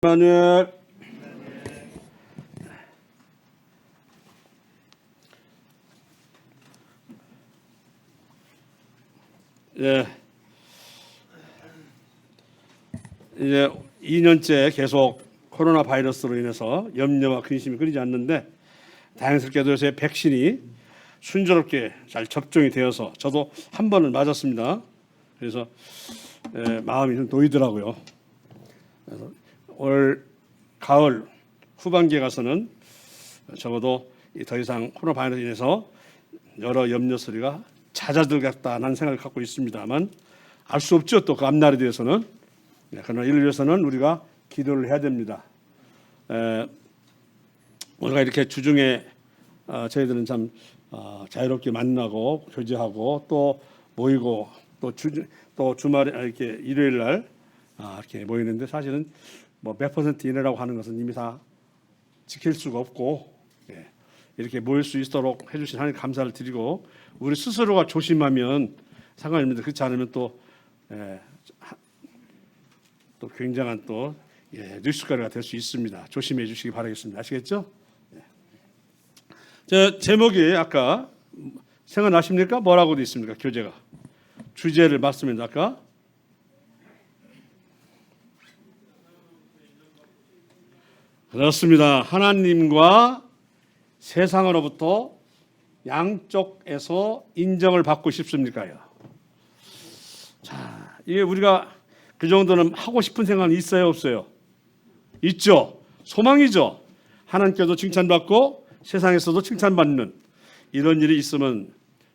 마누엘. 예, 이제 2년째 계속 코로나 바이러스로 인해서 염려와 근심이 끊이지 않는데 다행스럽게도 요새 백신이 순조롭게 잘 접종이 되어서 저도 한 번을 맞았습니다. 그래서 마음이 좀 놓이더라고요. 그래서 올 가을 후반기에 가서는 적어도 더 이상 코로나 바이러스로 인해서 여러 염려 소리가 잦아들겠다는 생각을 갖고 있습니다만 알 수 없죠. 또 그 앞날에 대해서는. 그러나 이를 위해서는 우리가 기도를 해야 됩니다. 우리가 이렇게 주중에 저희들은 참 자유롭게 만나고 교제하고 또 모이고 또 주말에 이렇게 일요일 날 이렇게 모이는데 사실은 뭐 몇 퍼센트 이내라고 하는 것은 이미 다 지킬 수가 없고 이렇게 모일 수 있도록 해주신 하나님 감사를 드리고 우리 스스로가 조심하면 상관없는데 그렇지 않으면 또 굉장한 또 뉴스거리가 될 수 있습니다. 조심해 주시기 바라겠습니다. 아시겠죠? 저 제목이 아까 생각나십니까? 뭐라고 되어 있습니까? 교재가 주제를 말씀했는데 아까 그렇습니다. 하나님과 세상으로부터 양쪽에서 인정을 받고 싶습니까요? 자, 이게 우리가 그 정도는 하고 싶은 생각은 있어요, 없어요? 있죠. 소망이죠. 하나님께도 칭찬받고 세상에서도 칭찬받는 이런 일이 있으면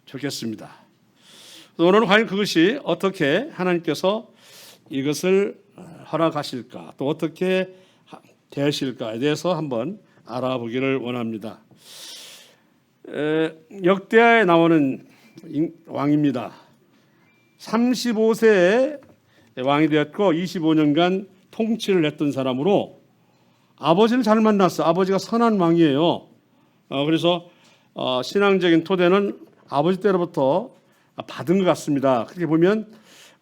좋겠습니다. 오늘은 과연 그것이 어떻게 하나님께서 이것을 허락하실까, 또 어떻게 되실까에 대해서 한번 알아보기를 원합니다. 역대하에 나오는 왕입니다. 35세에 왕이 되었고 25년간 통치를 했던 사람으로 아버지를 잘 만났어. 아버지가 선한 왕이에요. 그래서 신앙적인 토대는 아버지 때로부터 받은 것 같습니다. 그렇게 보면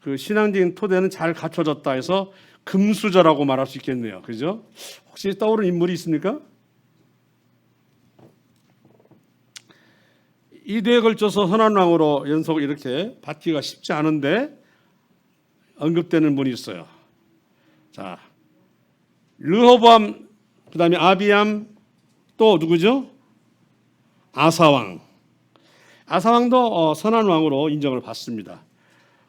그 신앙적인 토대는 잘 갖춰졌다 해서 금수저라고 말할 수 있겠네요. 그죠? 혹시 떠오르는 인물이 있습니까? 이 대에 걸쳐서 선한 왕으로 연속 이렇게 받기가 쉽지 않은데 언급되는 분이 있어요. 자, 르호보암, 그다음에 아비암, 또 누구죠? 아사왕. 아사왕도 선한 왕으로 인정을 받습니다.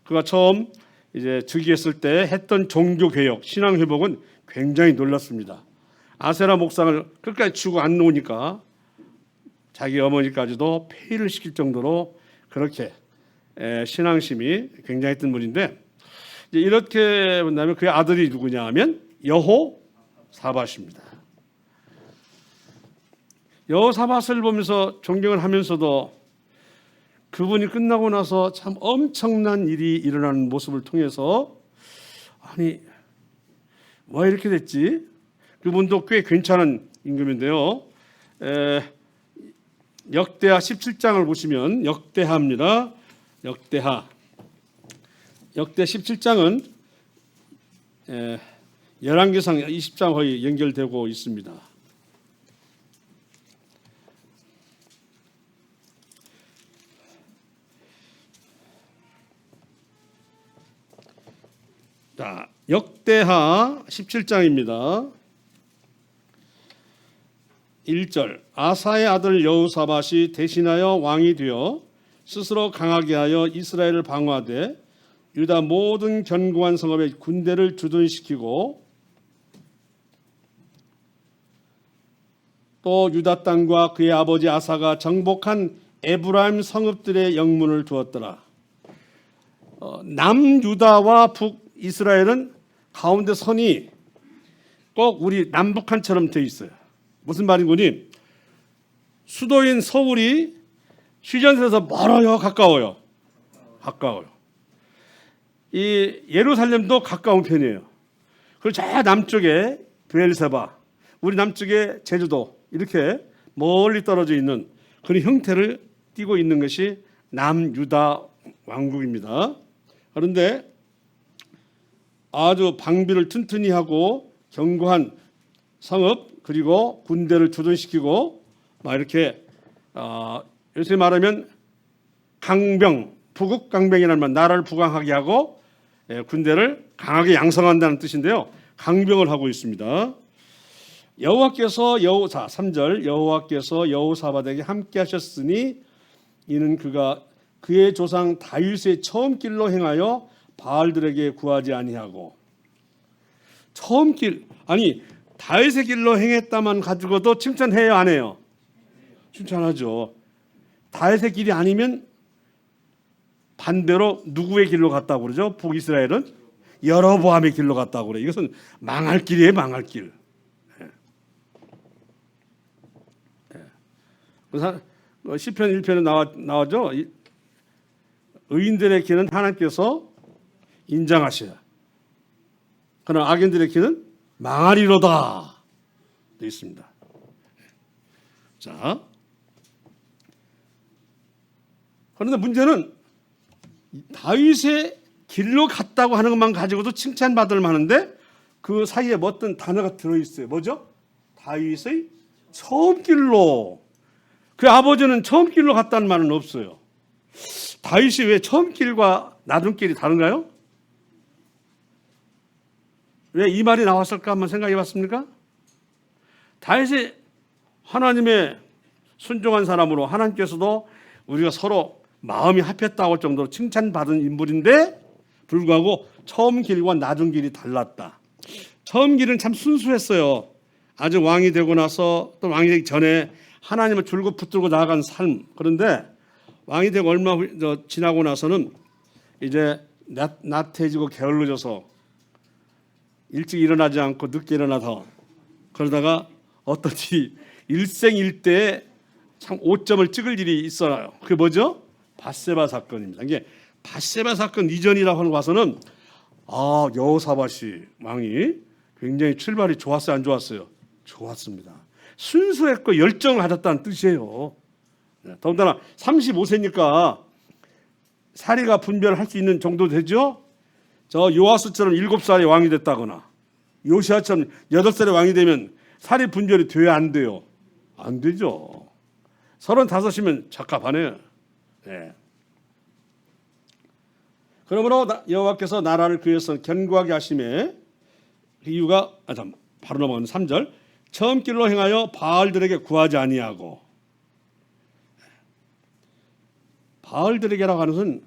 그가 처음 이제 즉위했을 때 했던 종교 개혁, 신앙 회복은 굉장히 놀랐습니다. 아세라 목상을 끝까지 치고 안 놓으니까 자기 어머니까지도 폐위를 시킬 정도로 그렇게 신앙심이 굉장했던 분인데 이제 이렇게 본다면 그의 아들이 누구냐 하면 여호사밧입니다. 여호사밧을 보면서 존경을 하면서도 그분이 끝나고 나서 참 엄청난 일이 일어나는 모습을 통해서 아니 왜 이렇게 됐지? 그분도 꽤 괜찮은 임금인데요. 역대하 17장을 보시면 역대하입니다. 역대 17장은 열왕기상 20장 거의 연결되고 있습니다. 자, 역대하 17장입니다. 1절 아사의 아들 여호사밧이 대신하여 왕이 되어 스스로 강하게 하여 이스라엘을 방어하되 유다 모든 견고한 성읍에 군대를 주둔시키고 또 유다 땅과 그의 아버지 아사가 정복한 에브라임 성읍들의 영문을 두었더라. 남유다와 북이스라엘은 가운데 선이 꼭 우리 남북한처럼 돼 있어요. 무슨 말인고니? 수도인 서울이 휴전선에서 멀어요, 가까워요? 가까워요. 이 예루살렘도 가까운 편이에요. 그리고 저 남쪽에 브엘세바, 우리 남쪽에 제주도 이렇게 멀리 떨어져 있는 그런 형태를 띠고 있는 것이 남유다 왕국입니다. 그런데 아주 방비를 튼튼히 하고 견고한 성읍 그리고 군대를 주둔시키고 막 이렇게 요새 말하면 강병, 부국 강병이라는 말, 나라를 부강하게 하고 군대를 강하게 양성한다는 뜻인데요. 강병을 하고 있습니다. 여호와께서 3절 여호와께서 여호사밧에게 함께 하셨으니 이는 그가 그의 조상 다윗의 처음 길로 행하여 바알들에게 구하지 아니하고. 처음 길, 아니 다윗의 길로 행했다만 가지고도 칭찬해요 안 해요? 칭찬하죠. 다윗의 길이 아니면 반대로 누구의 길로 갔다고 그러죠? 북이스라엘은 여로보암의 길로 갔다고 그래요. 이것은 망할 길이에요, 망할 길. 시편 1편에 나오죠. 의인들의 길은 하나님께서 인정하셔야, 그러나 악인들의 길은 망하리로다 되어 있습니다. 자, 그런데 문제는 다윗의 길로 갔다고 하는 것만 가지고도 칭찬받을 만한데 그 사이에 어떤 단어가 들어있어요. 뭐죠? 다윗의 처음 길로. 그 아버지는 처음 길로 갔다는 말은 없어요. 다윗이 왜 처음 길과 나중 길이 다른가요? 왜 이 말이 나왔을까 한번 생각해 봤습니까? 다윗이 하나님의 순종한 사람으로 하나님께서도 우리가 서로 마음이 합했다고 할 정도로 칭찬받은 인물인데 불구하고 처음 길과 나중 길이 달랐다. 처음 길은 참 순수했어요. 아직 왕이 되고 나서 또 왕이 되기 전에 하나님을 줄곧 붙들고 나아간 삶. 그런데 왕이 되고 얼마 지나고 나서는 이제 나태해지고 게을러져서 일찍 일어나지 않고 늦게 일어나서 그러다가 어떻지 일생일대에 참 오점을 찍을 일이 있어요. 그게 뭐죠? 밧세바 사건입니다. 이게 밧세바 사건 이전이라고 하는 와서는 여호사밧이 왕이 굉장히 출발이 좋았어요, 안 좋았어요? 좋았습니다. 순수했고 열정을 가졌다는 뜻이에요. 더군다나 35세니까 사리가 분별할 수 있는 정도 되죠? 저 요아스처럼 7살에 왕이 됐다거나 요시아처럼 8살에 왕이 되면 사리 분별이 돼야 안 돼요? 안 되죠. 35이면 적합하네요. 네. 그러므로 여호와께서 나라를 그에서 견고하게 하심에 그 이유가 바로 넘어가는 3절 처음 길로 행하여 바알들에게 구하지 아니하고. 바알들에게라고 하는 것은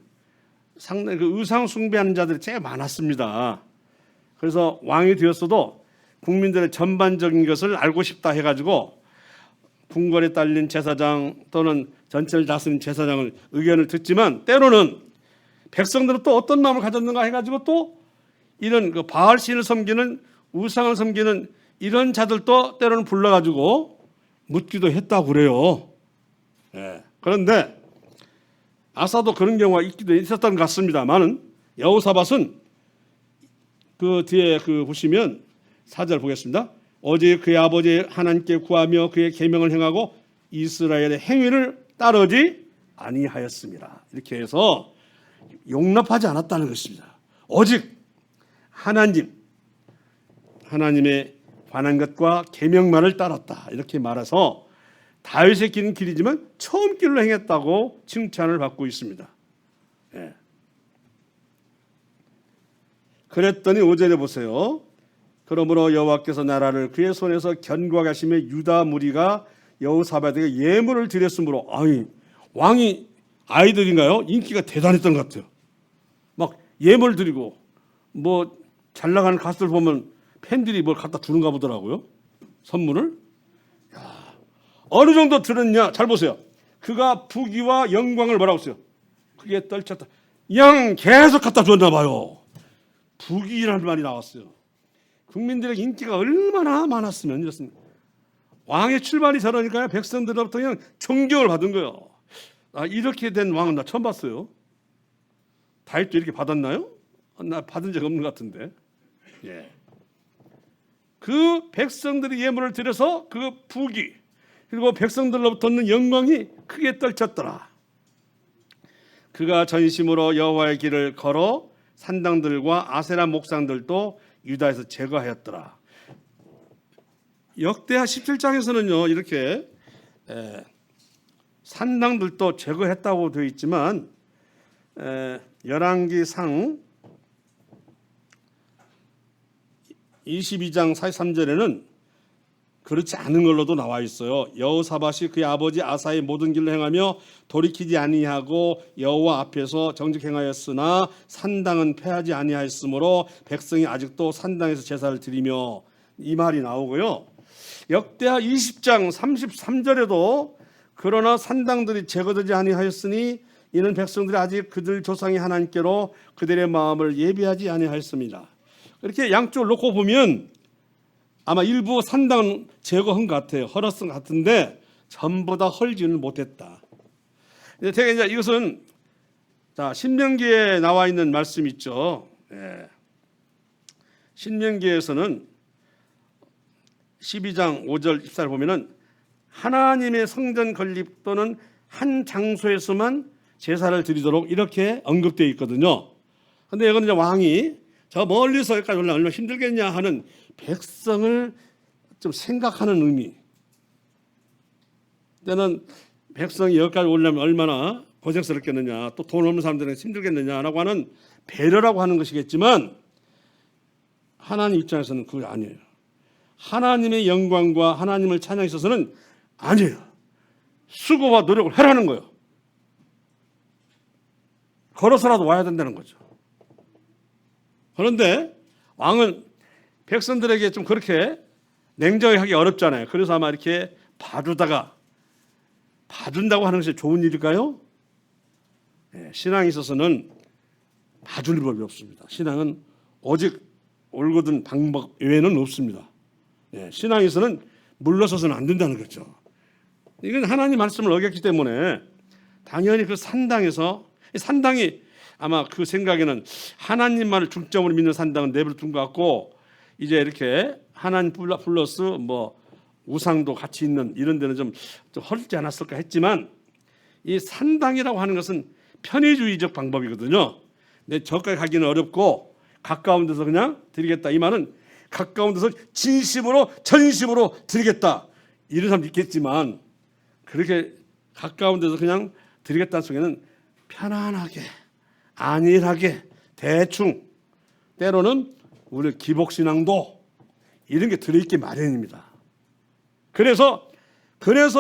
상당히 그 의상 숭배하는 자들이 제일 많았습니다. 그래서 왕이 되었어도 국민들의 전반적인 것을 알고 싶다 해가지고 궁궐에 딸린 제사장 또는 전체를 다스린 제사장을 의견을 듣지만 때로는 백성들은 또 어떤 마음을 가졌는가 해가지고 또 이런 그 바알 신을 섬기는 우상을 섬기는 이런 자들도 때로는 불러가지고 묻기도 했다고 그래요. 예. 그런데 아사도 그런 경우가 있었던 것 같습니다만은 여호사밧은 그 뒤에 보시면 4절 보겠습니다. 어제 그의 아버지 하나님께 구하며 그의 계명을 행하고 이스라엘의 행위를 따르지 아니하였습니다. 이렇게 해서 용납하지 않았다는 것입니다. 오직 하나님의 관한 것과 계명만을 따랐다. 이렇게 말해서 다윗의 길은 길이지만 처음 길로 행했다고 칭찬을 받고 있습니다. 예. 그랬더니 5절에 보세요. 그러므로 여호와께서 나라를 그의 손에서 견고하게 하시며 유다 무리가 여호사밧에게 예물을 드렸으므로 왕이 아이들인가요? 인기가 대단했던 것 같아요. 막 예물 드리고 뭐 잘 나가는 가수들 보면 팬들이 뭘 갖다 주는가 보더라고요. 선물을. 어느 정도 들었냐? 잘 보세요. 그가 부귀와 영광을 뭐라고 써요? 그게 떨쳤다. 계속 갖다 줬나 봐요. 부귀라는 말이 나왔어요. 국민들의 인기가 얼마나 많았으면 이렇습니다. 왕의 출발이 저러니까요. 백성들로부터 그냥 존경을 받은 거예요. 이렇게 된 왕은 나 처음 봤어요. 다윗도 이렇게 받았나요? 나 받은 적 없는 것 같은데. 예. 그 백성들이 예물을 드려서 그 부귀 그리고 백성들로부터는 영광이 크게 떨쳤더라. 그가 전심으로 여호와의 길을 걸어 산당들과 아세라 목상들도 유다에서 제거하였더라. 역대하 17장에서는요 이렇게 산당들도 제거했다고 되어 있지만 열왕기상 22장 43절에는 그렇지 않은 걸로도 나와 있어요. 여호사밧이 그의 아버지 아사의 모든 길로 행하며 돌이키지 아니하고 여호와 앞에서 정직 행하였으나 산당은 폐하지 아니하였으므로 백성이 아직도 산당에서 제사를 드리며, 이 말이 나오고요. 역대하 20장 33절에도 그러나 산당들이 제거되지 아니하였으니 이는 백성들이 아직 그들 조상이 하나님께로 그들의 마음을 예비하지 아니하였습니다. 이렇게 양쪽을 놓고 보면 아마 일부 산당은 제거한 것 같아요. 헐었은 것 같은데 전부 다 헐지는 못했다. 제가 이제 이것은 신명기에 나와 있는 말씀 있죠. 신명기에서는 12장 5절 14절 보면은 하나님의 성전 건립 또는 한 장소에서만 제사를 드리도록 이렇게 언급되어 있거든요. 그런데 이거는 이제 왕이 저 멀리서 여기까지 올라가면 얼마나 힘들겠냐 하는 백성을 좀 생각하는 의미. 때는 백성이 여기까지 오려면 얼마나 고생스럽겠느냐, 또 돈 없는 사람들은 힘들겠느냐라고 하는 배려라고 하는 것이겠지만 하나님 입장에서는 그게 아니에요. 하나님의 영광과 하나님을 찬양에 있어서는 아니에요. 수고와 노력을 하라는 거예요. 걸어서라도 와야 된다는 거죠. 그런데 왕은 백성들에게 좀 그렇게 냉정하게 하기 어렵잖아요. 그래서 아마 이렇게 봐준다고 하는 것이 좋은 일일까요? 신앙에 있어서는 봐줄 법이 없습니다. 신앙은 오직 올곧은 방법 외에는 없습니다. 신앙에서는 물러서서는 안 된다는 거죠. 이건 하나님 말씀을 어겼기 때문에 당연히 그 산당에서, 산당이 아마 그 생각에는 하나님만을 중점으로 믿는 산당은 내버려둔 것 같고, 이제 이렇게 하나님 플러스 뭐 우상도 같이 있는 이런 데는 좀 헐지 않았을까 했지만, 이 산당이라고 하는 것은 편의주의적 방법이거든요. 내 저까지 가기는 어렵고 가까운 데서 그냥 드리겠다. 이 말은 가까운 데서 진심으로 전심으로 드리겠다 이런 사람도 있겠지만, 그렇게 가까운 데서 그냥 드리겠다는 속에는 편안하게 안일하게 대충, 때로는 우리 기복신앙도 이런 게 들어있기 마련입니다. 그래서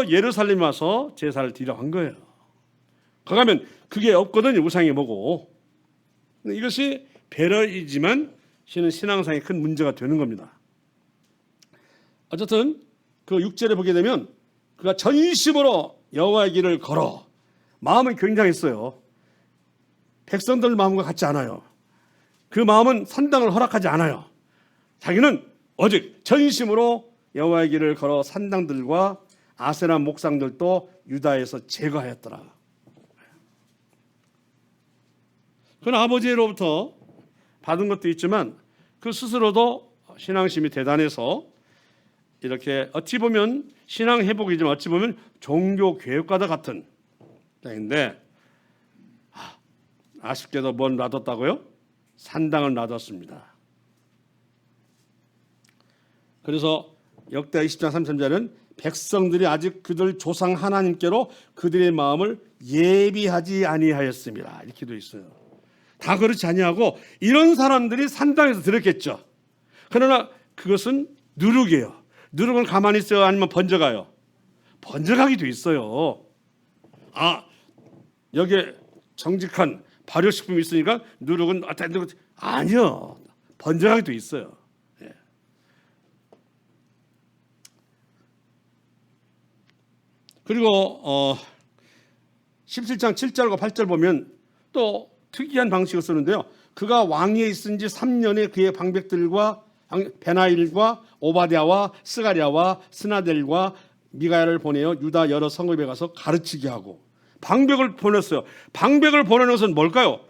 예루살렘에 와서 제사를 드리라고 한 거예요. 거기 가면 그게 없거든요. 우상이 뭐고. 이것이 배려이지만 실은 신앙상의 큰 문제가 되는 겁니다. 어쨌든 그 6절에 보게 되면 그가 전심으로 여호와의 길을 걸어. 마음은 굉장했어요. 백성들 마음과 같지 않아요. 그 마음은 산당을 허락하지 않아요. 자기는 오직 전심으로 여호와의 길을 걸어 산당들과 아세라 목상들도 유다에서 제거하였더라. 그는 아버지로부터 받은 것도 있지만 그 스스로도 신앙심이 대단해서 이렇게 어찌 보면 신앙 회복이지만 어찌 보면 종교 교육과도 같은 땅인데, 아쉽게도 뭘 놔뒀다고요? 산당을 놔뒀습니다. 그래서 역대하 20장 33절은 백성들이 아직 그들 조상 하나님께로 그들의 마음을 예비하지 아니하였습니다. 이렇게 돼 있어요. 다 그렇지 아니하고 이런 사람들이 산당에서 들었겠죠. 그러나 그것은 누룩이에요. 누룩은 가만히 있어요? 아니면 번져가요? 번져가기도 있어요. 여기에 정직한 발효식품이 있으니까 누룩은 아니요. 번져가기도 있어요. 그리고 17장 7절과 8절 보면 또 특이한 방식을 쓰는데요. 그가 왕위에 있은 지 3년에 그의 방백들과 베나일과 오바댜와 스가랴와 스나델과 미가야를 보내어 유다 여러 성읍에 가서 가르치게 하고, 방백을 보냈어요. 방백을 보내는 것은 뭘까요?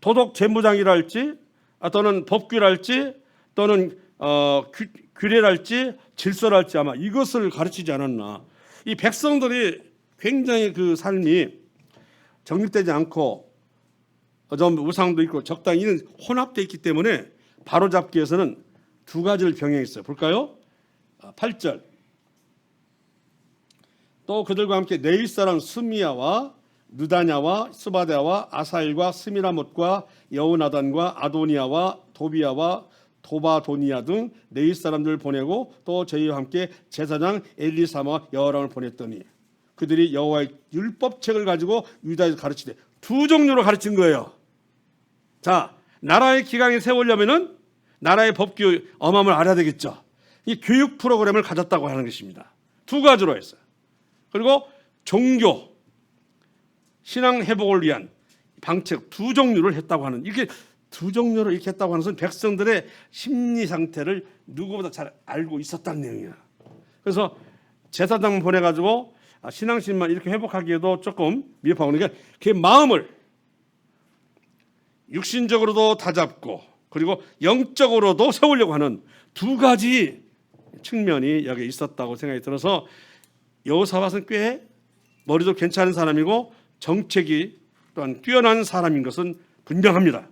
도덕 재무장이랄지 또는 법규랄지 또는 규례랄지 질서랄지 아마 이것을 가르치지 않았나. 이 백성들이 굉장히 그 삶이 정립되지 않고 좀 우상도 있고 적당히 혼합되어 있기 때문에 바로잡기 위해서는 두 가지를 병행했어요. 볼까요? 8절 또 그들과 함께 네일 사람 스미야와 느다냐와 스바데와 아사일과 스미라못과 여우나단과 아도니아와 도비야와 도바도니아 등 네일 사람들을 보내고 또 저희와 함께 제사장 엘리사마 여호람을 보냈더니 그들이 여호와의 율법책을 가지고 유다에서 가르치되 두 종류로 가르친 거예요. 자, 나라의 기강에 세우려면은 나라의 법규 어마음을 알아야 되겠죠. 이 교육 프로그램을 가졌다고 하는 것입니다. 두 가지로 했어요. 그리고 종교, 신앙 회복을 위한 방책 두 종류를 했다고 하는, 이렇게 두 종류로 이렇게 했다고 하는 것은 백성들의 심리 상태를 누구보다 잘 알고 있었다는 내용이야. 그래서 제사장 보내가지고 신앙심만 이렇게 회복하기에도 조금 미흡하고, 그러니까 그 마음을 육신적으로도 다잡고 그리고 영적으로도 세우려고 하는 두 가지 측면이 여기 있었다고 생각이 들어서 여호사밧은 꽤 머리도 괜찮은 사람이고 정책이 또한 뛰어난 사람인 것은 분명합니다.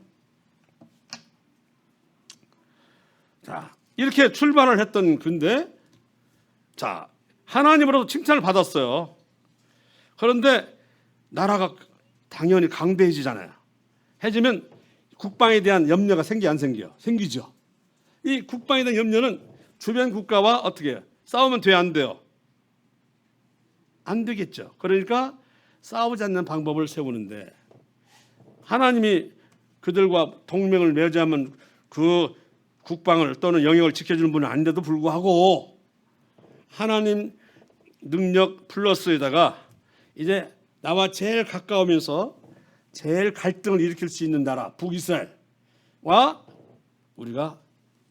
자, 이렇게 출발을 했던 근데 자, 하나님으로도 칭찬을 받았어요. 그런데 나라가 당연히 강대해지잖아요. 해지면 국방에 대한 염려가 생기 안 생겨요? 생기죠. 이 국방에 대한 염려는 주변 국가와 어떻게 해요? 싸우면 돼요, 안 돼요? 안 되겠죠. 그러니까 싸우지 않는 방법을 세우는데 하나님이 그들과 동맹을 맺으면 그 국방을 또는 영역을 지켜주는 분은 아닌데도 불구하고 하나님 능력 플러스에다가 이제 나와 제일 가까우면서 제일 갈등을 일으킬 수 있는 나라 북이스라엘과 우리가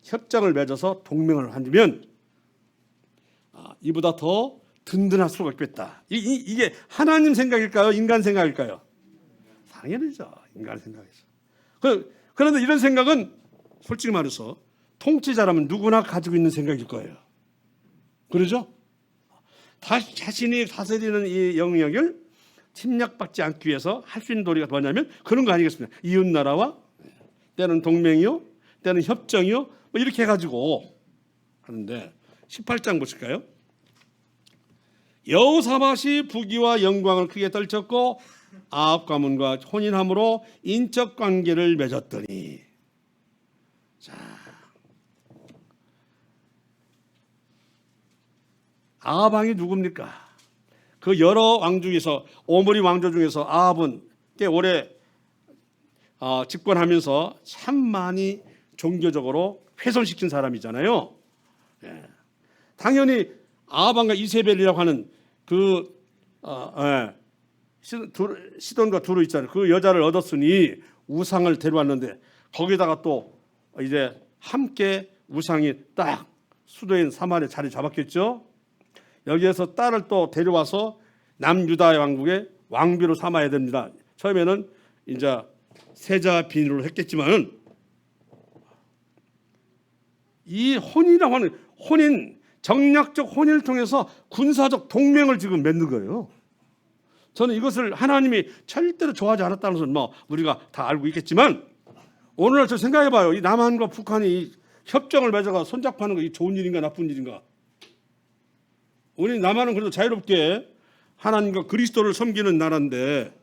협정을 맺어서 동맹을 하면 이보다 더 든든할 수가 있겠다. 이게 하나님 생각일까요? 인간 생각일까요? 당연히죠. 인간 생각이죠. 그런데 이런 생각은 솔직히 말해서 통치자라면 누구나 가지고 있는 생각일 거예요. 그러죠? 자신이 다스리는 이 영역을 침략받지 않기 위해서 할 수 있는 도리가 뭐냐면 그런 거 아니겠습니까? 이웃나라와 때는 동맹이요, 때는 협정이요, 뭐 이렇게 해가지고 하는데 18장 보실까요? 여호사밧이 부귀와 영광을 크게 떨쳤고 아합 가문과 혼인함으로 인적 관계를 맺었더니, 자, 아합 왕이 누굽니까? 그 여러 왕 중에서 오므리 왕조 중에서 아합은 꽤 오래 집권하면서 참 많이 종교적으로 훼손시킨 사람이잖아요. 예. 당연히 아합 왕과 이세벨이라고 하는 그 시돈과 두루 있잖아요. 그 여자를 얻었으니 우상을 데려왔는데 거기다가 또 이제 함께 우상이 딱 수도인 사마리아에 자리 잡았겠죠. 여기에서 딸을 또 데려와서 남유다의 왕국의 왕비로 삼아야 됩니다. 처음에는 이제 세자 비누를 했겠지만은 이 혼이라고 하는 정략적 혼인을 통해서 군사적 동맹을 지금 맺는 거예요. 저는 이것을 하나님이 절대로 좋아하지 않았다는 것은 뭐 우리가 다 알고 있겠지만 오늘날 저 생각해봐요. 이 남한과 북한이 협정을 맺어가 손잡하는 거 이 좋은 일인가 나쁜 일인가? 우리 남한은 그래도 자유롭게 하나님과 그리스도를 섬기는 나라인데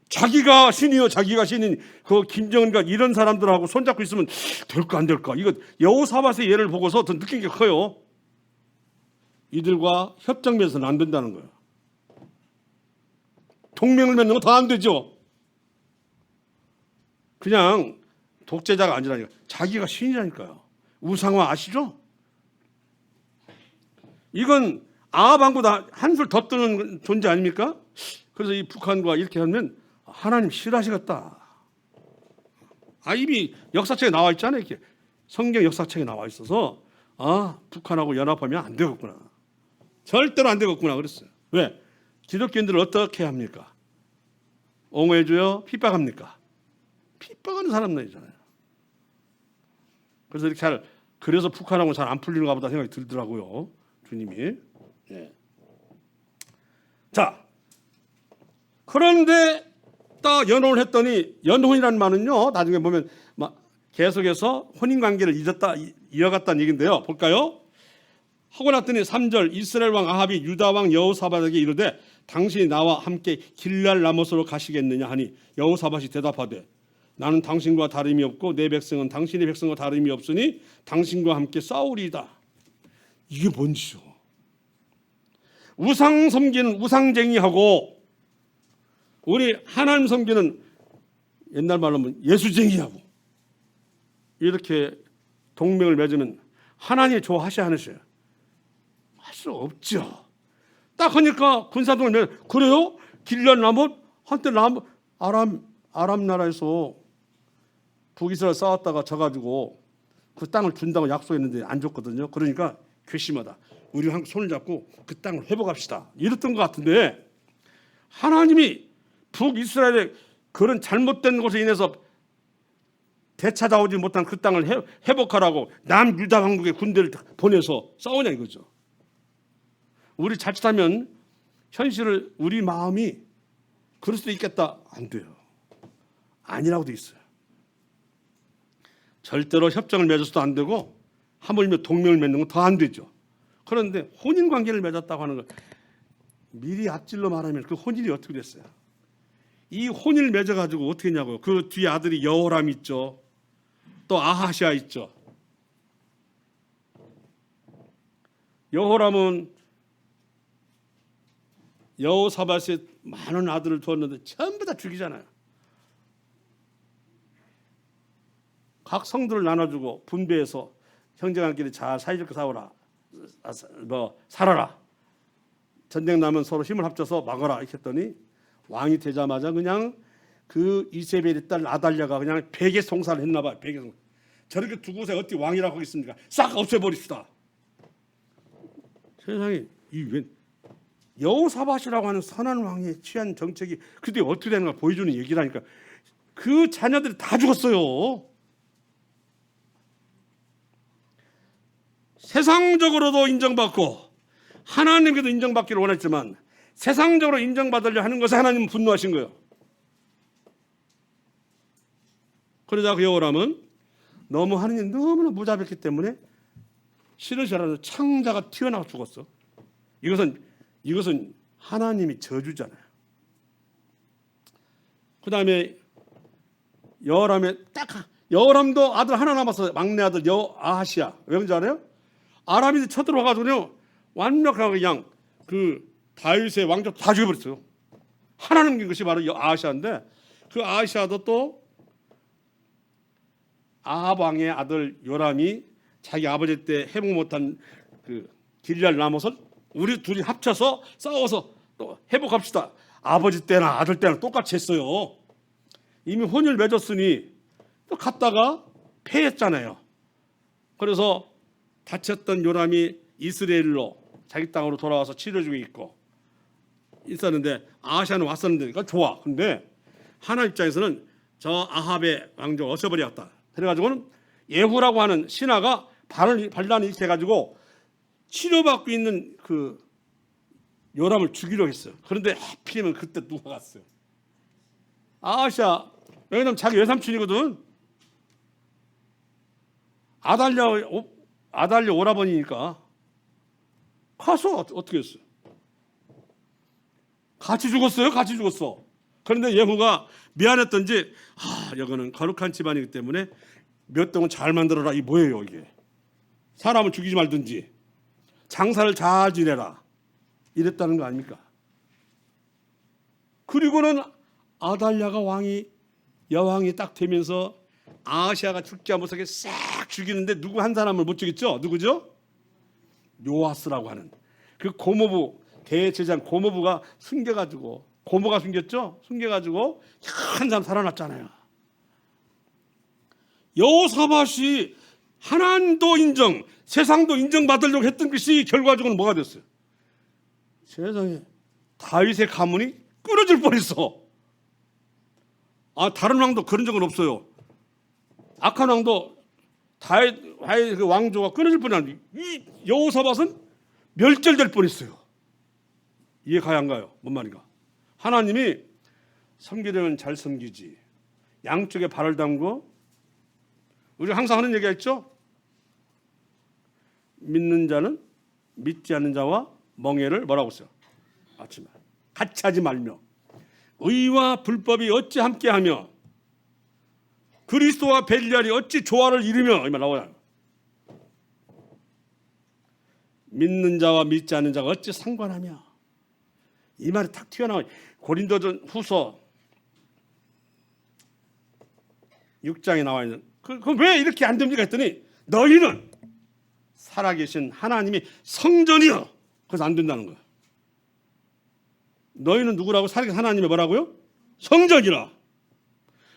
자기가 신이요, 자기가 신인 그 김정은과 이런 사람들하고 손잡고 있으면 될까 안 될까? 이거 여호사밧의 예를 보고서 더 느낀 게 커요. 이들과 협정 맺어서는 안 된다는 거예요. 동맹을 맺는 건 더 안 되죠. 그냥 독재자가 아니라니까 자기가 신이라니까요. 우상화 아시죠? 이건 아합왕보다 한술 더 뜨는 존재 아닙니까? 그래서 이 북한과 이렇게 하면 하나님 싫어하시겠다. 이미 역사책에 나와 있잖아요. 이렇게 성경 역사책에 나와 있어서 북한하고 연합하면 안 되겠구나. 절대로 안 되겠구나 그랬어요. 왜? 기독교인들을 어떻게 합니까? 옹호해줘요? 핍박합니까? 핍박하는 사람들이잖아요. 그래서 이렇게 그래서 북한하고 잘 안 풀리는가 보다 생각이 들더라고요. 주님이. 예. 자, 그런데 딱 연혼을 했더니 연혼이라는 말은요 나중에 보면 계속해서 혼인관계를 이어갔다는 얘기인데요. 볼까요? 하고 났더니 3절 이스라엘 왕 아합이 유다 왕 여호사밧에게 이르되 당신이 나와 함께 길랄 라못으로 가시겠느냐 하니 여호사밧이 대답하되 나는 당신과 다름이 없고 내 백성은 당신의 백성과 다름이 없으니 당신과 함께 싸우리이다. 이게 뭔지요? 우상 섬기는 우상쟁이하고 우리 하나님 섬기는 옛날 말로 하면 예수쟁이하고 이렇게 동맹을 맺으면 하나님이 좋아하셔야 하시요. 할 수 없죠. 딱 하니까 군사동을 맺 그래요? 길랄 라못 한때 아람 나라에서 북이스라엘 싸웠다가 져가지고 그 땅을 준다고 약속했는데 안 줬거든요. 그러니까 괘씸하다. 우리 한국 손을 잡고 그 땅을 회복합시다. 이랬던 것 같은데 하나님이 북이스라엘의 그런 잘못된 것에 인해서 되찾아오지 못한 그 땅을 회복하라고 남유다 왕국의 군대를 보내서 싸우냐 이거죠. 우리 자칫하면 현실을 우리 마음이 그럴 수도 있겠다. 안 돼요. 아니라고 돼 있어요. 절대로 협정을 맺어서도 안 되고 하물며 동맹을 맺는 건 더 안 되죠. 그런데 혼인관계를 맺었다고 하는 거 미리 앞질러 말하면 그 혼인이 어떻게 됐어요? 이 혼인을 맺어가지고 어떻게 했냐고요. 그 뒤에 아들이 여호람 있죠. 또 아하시아 있죠. 여호람은 여호사밧에 많은 아들을 두었는데 전부 다 죽이잖아요. 각 성들을 나눠주고 분배해서 형제간끼리 잘 사이좋게 살아라. 전쟁 나면 서로 힘을 합쳐서 막아라 이렇게 했더니 왕이 되자마자 그냥 그 이세벨의 딸 아달랴가 그냥 베개 송사를 했나 봐요. 베개 송사. 저렇게 두고서 어떻게 왕이라고 하겠습니까? 싹 없애버립시다. 세상에 이 여호사밧이라고 하는 선한 왕의 취한 정책이 그때 어떻게 되는가 보여주는 얘기라니까. 그 자녀들이 다 죽었어요. 세상적으로도 인정받고 하나님께도 인정받기를 원했지만 세상적으로 인정받으려 하는 것에 하나님은 분노하신 거예요. 그러자 그 여호람은 너무 하느님 너무나 무자비했기 때문에 싫으시라는 창자가 튀어나와 죽었어. 이것은 하나님이 저주잖아요. 그 다음에 여호람도 아들 하나 남았어요. 막내 아들 아하시아. 왜 그런지 알아요? 아람이 쳐들어와가지고요 완벽하게 그냥 그 다윗의 왕족 다 죽여버렸어요. 하나 남긴 것이 바로 아하시아인데 그 아하시아도 또 아합 왕의 아들 요람이 자기 아버지 때 회복 못한 그 길랄 라못을 우리 둘이 합쳐서 싸워서 또 회복합시다. 아버지 때나 아들 때나 똑같이 했어요. 이미 혼을 맺었으니 또 갔다가 패했잖아요. 그래서 다쳤던 요람이 이스라엘로 자기 땅으로 돌아와서 치료 중에 있었는데 아하시아는 왔었는데 그러니까 좋아. 근데 하나님 입장에서는 저 아합의 왕족을 없애버렸다. 그래가지고는 예후라고 하는 신하가 반란을 일으켜가지고 치료받고 있는 그 요람을 죽이려고 했어요. 그런데 하필이면 그때 누가 갔어요? 아하시아. 왜냐면 자기 외삼촌이거든. 아달랴 오라버니니까 가서 어떻게 했어요? 같이 죽었어. 그런데 예후가 미안했던지 여기는 거룩한 집안이기 때문에 몇 동은 잘 만들어라. 이 뭐예요 이게? 사람을 죽이지 말든지 장사를 잘 지내라 이랬다는 거 아닙니까? 그리고는 아달랴가 여왕이 딱 되면서 아하시아가 죽지 않고서 싹 죽이는데 누구 한 사람을 못 죽였죠? 누구죠? 요아스라고 하는 그 고모부 대제사장 고모부가 숨겨가지고 고모가 숨겼죠? 숨겨가지고 한 사람 살아났잖아요. 여호사밧이 하나님도 인정, 세상도 인정받으려고 했던 것이 결과적으로 뭐가 됐어요? 세상에 다윗의 가문이 끊어질 뻔했어. 다른 왕도 그런 적은 없어요. 악한 왕도 다윗 그 왕조가 끊어질 뻔했는데 이 여호사밧은 멸절될 뻔했어요. 이해 가야 안 가요? 뭔 말인가? 하나님이 섬기려면 잘 섬기지. 양쪽에 발을 담고 우리가 항상 하는 얘기가 있죠. 믿는 자는 믿지 않는 자와 멍에를 뭐라고 써요? 아침에 같이 하지 말며 의와 불법이 어찌 함께하며 그리스도와 벨리알이 어찌 조화를 이루며 이 말 나오잖아요. 믿는 자와 믿지 않는 자가 어찌 상관하며 이 말이 탁 튀어나와요. 고린도전 후서 6장에 나와 있는 그럼 왜 이렇게 안 됩니까 했더니 너희는 살아계신 하나님이 성전이여. 그래서 안 된다는 거야. 너희는 누구라고? 살아계신 하나님이 뭐라고요? 성전이라.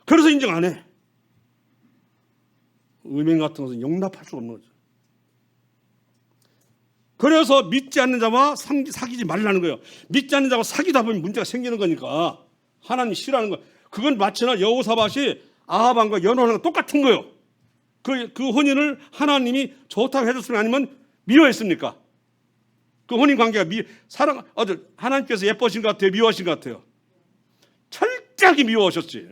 그래서 인정 안 해. 음행 같은 것은 용납할 수가 없는 거죠. 그래서 믿지 않는 자와 사귀지 말라는 거예요. 믿지 않는 자와 사귀다 보면 문제가 생기는 거니까 하나님 싫어하는 거예요. 그건 마치나 여호사밧이 아합왕과 연혼하는 거 똑같은 거예요. 그 혼인을 하나님이 좋다고 해줬으면 아니면 미워했습니까? 그 혼인 관계가 하나님께서 예뻐하신 것 같아요? 미워하신 것 같아요? 철저하게 미워하셨지.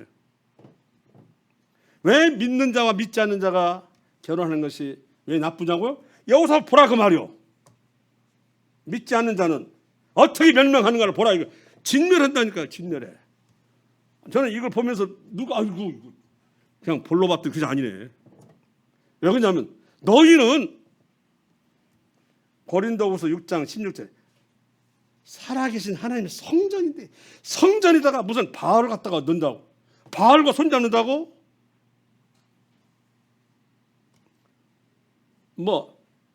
왜 믿는 자와 믿지 않는 자가 결혼하는 것이 왜 나쁘냐고요? 여호사밧 보라 그 말이요. 믿지 않는 자는 어떻게 멸망하는가를 보라 이거. 진멸한다니까요. 진멸해. 저는 이걸 보면서 누가 아이고 그냥 볼로 봤더니 그게 아니네. 왜 그러냐면 너희는 고린도후서 6장 16절 살아계신 하나님의 성전인데 성전에다가 무슨 바알을 갖다가 넣는다고? 바알과 손잡는다고?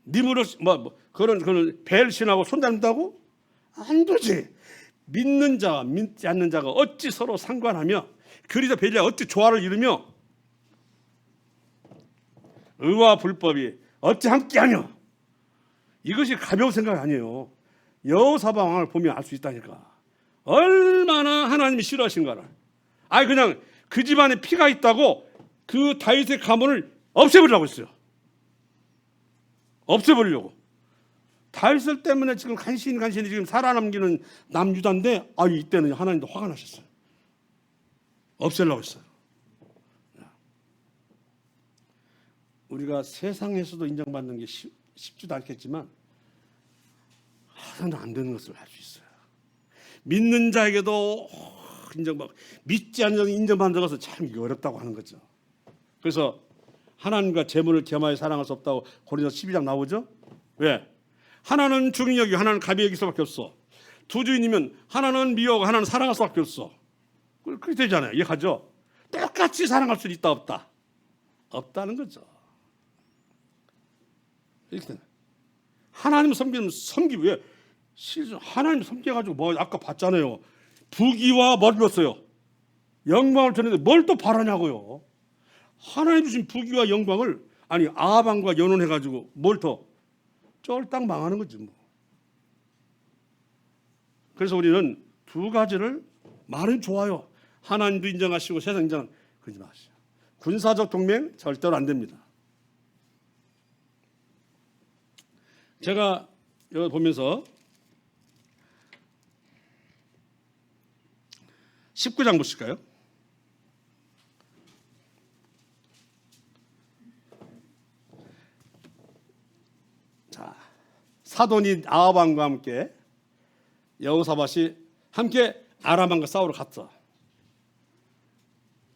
니무로 그런 벨 신하고 손잡는다고? 안 되지. 믿는 자와 믿지 않는 자가 어찌 서로 상관하며 그리스도 벨리알이 어찌 조화를 이루며 의와 불법이 어찌 함께하며. 이것이 가벼운 생각이 아니에요. 여호사밧 왕을 보면 알 수 있다니까. 얼마나 하나님이 싫어하신가를. 그냥 그 집안에 피가 있다고 그 다윗의 가문을 없애버리려고 했어요. 없애버리려고. 다윗을 때문에 지금 간신히 지금 살아남기는 남유다인데 이때는 하나님도 화가 나셨어요. 없애려고 했어요. 우리가 세상에서도 인정받는 게 쉽지도 않겠지만 하나는 안 되는 것을 알 수 있어요. 믿는 자에게도 인정받고 믿지 않는 자에게 인정받는 것은 참 어렵다고 하는 거죠. 그래서 하나님과 재물을 겸하여 사랑할 수 없다고 고린도서 12장 나오죠. 왜? 하나는 중히 여기고 하나는 가벼이 여길 수밖에 없어. 두 주인이면 하나는 미워하고 하나는 사랑할 수밖에 없어. 그렇게 되잖아요. 이해하죠? 똑같이 사랑할 수 있다 없다? 없다는 거죠. 이렇게 하나님 섬기면 섬기고 왜? 하나님 섬겨가지고 아까 봤잖아요. 부귀와 뭘 줬어요? 영광을 줬는데 뭘 또 바라냐고요. 하나님 주신 부귀와 영광을 아합왕과 연혼해가지고 뭘 더 쫄딱 망하는 거지 뭐. 그래서 우리는 두 가지를 말은 좋아요. 하나님도 인정하시고 세상 인정 그러지 마세요. 군사적 동맹 절대로 안 됩니다. 제가 여기 보면서 19장 보실까요? 자, 사돈이 아합왕과 함께 여호사밧이 함께 아람왕과 싸우러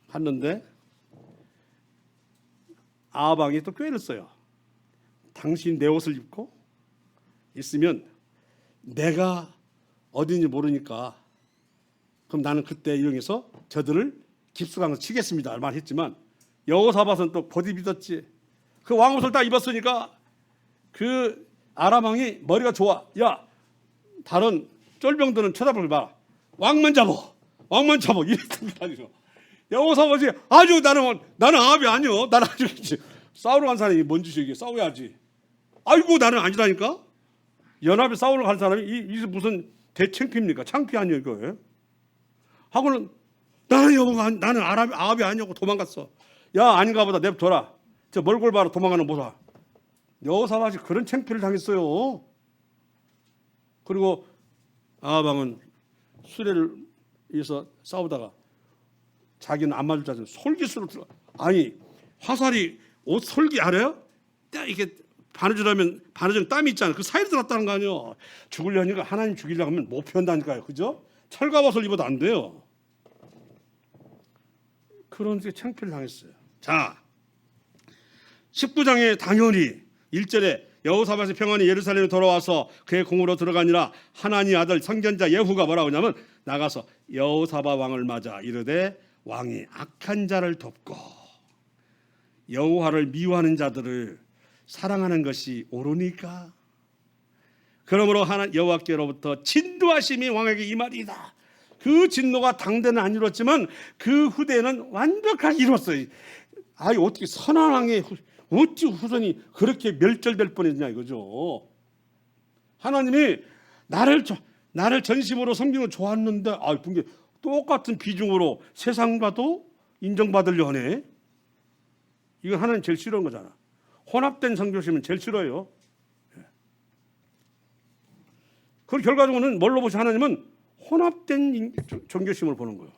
갔는데 아합왕이 또 꾀를 써요. 당신 내 옷을 입고 있으면 내가 어딘지 모르니까 그럼 나는 그때 이용해서 저들을 깊숙한 치겠습니다 말했지만 여호사밧은 또 고디 믿었지. 그 왕옷을 딱 입었으니까 그 아람왕이 머리가 좋아. 야 다른 쫄병들은 쳐다보지 마. 왕만 잡어 이랬던 거 아니죠. 여호사밧이 아주 나는 아합이 아니요. 나는 아주 싸우러 간 사람이 뭔 짓이야. 싸워야지. 나는 아니라니까. 연합에 싸우러 간 사람이 이게 무슨 대창피입니까? 창피 아니에요 이거. 하고는 나는 아합이 아니냐고 도망갔어. 야 아닌가 보다 냅둬라. 저 몰골 봐라 도망가는 보다. 여호사밧이 그런 창피를 당했어요. 그리고 아합왕은 수레를 위해서 싸우다가 자기는 안 맞을 줄 알았어요. 솔깃으로 화살이 옷 솔깃 알아요? 딱 이렇게 바느질 땀이 있잖아요. 그 사이에 들어갔다는 거 아니에요. 죽으려니까 하나님 죽이려고 하면 못 피한다니까요. 그죠? 철갑옷을 입어도 안 돼요. 그런 게 창피를 당했어요. 자, 19장에 당연히 1절에 여호사밧의 평안이 예루살렘에 돌아와서 그의 궁으로 들어가니라 하나님 아들 선견자 예후가 뭐라고 하냐면 나가서 여호사밧 왕을 맞아 이르되 왕이 악한 자를 돕고 여호와를 미워하는 자들을 사랑하는 것이 옳으니까 그러므로 여호와께로부터 진노하심이 왕에게 임하리이다. 그 진노가 당대는 안 이뤘지만 그 후대는 완벽하게 이뤘어요. 아니 어떻게 선한 왕의 어찌 후손이 그렇게 멸절될 뻔했냐 이거죠. 하나님이 나를 전심으로 섬기는 거 좋았는데 게 똑같은 비중으로 세상과도 인정받으려 하네. 이건 하나님 제일 싫어하는 거잖아. 혼합된 선교심은 제일 싫어요. 그 결과적으로는 뭘로 보시 하나님은 혼합된 종교심을 보는 거예요.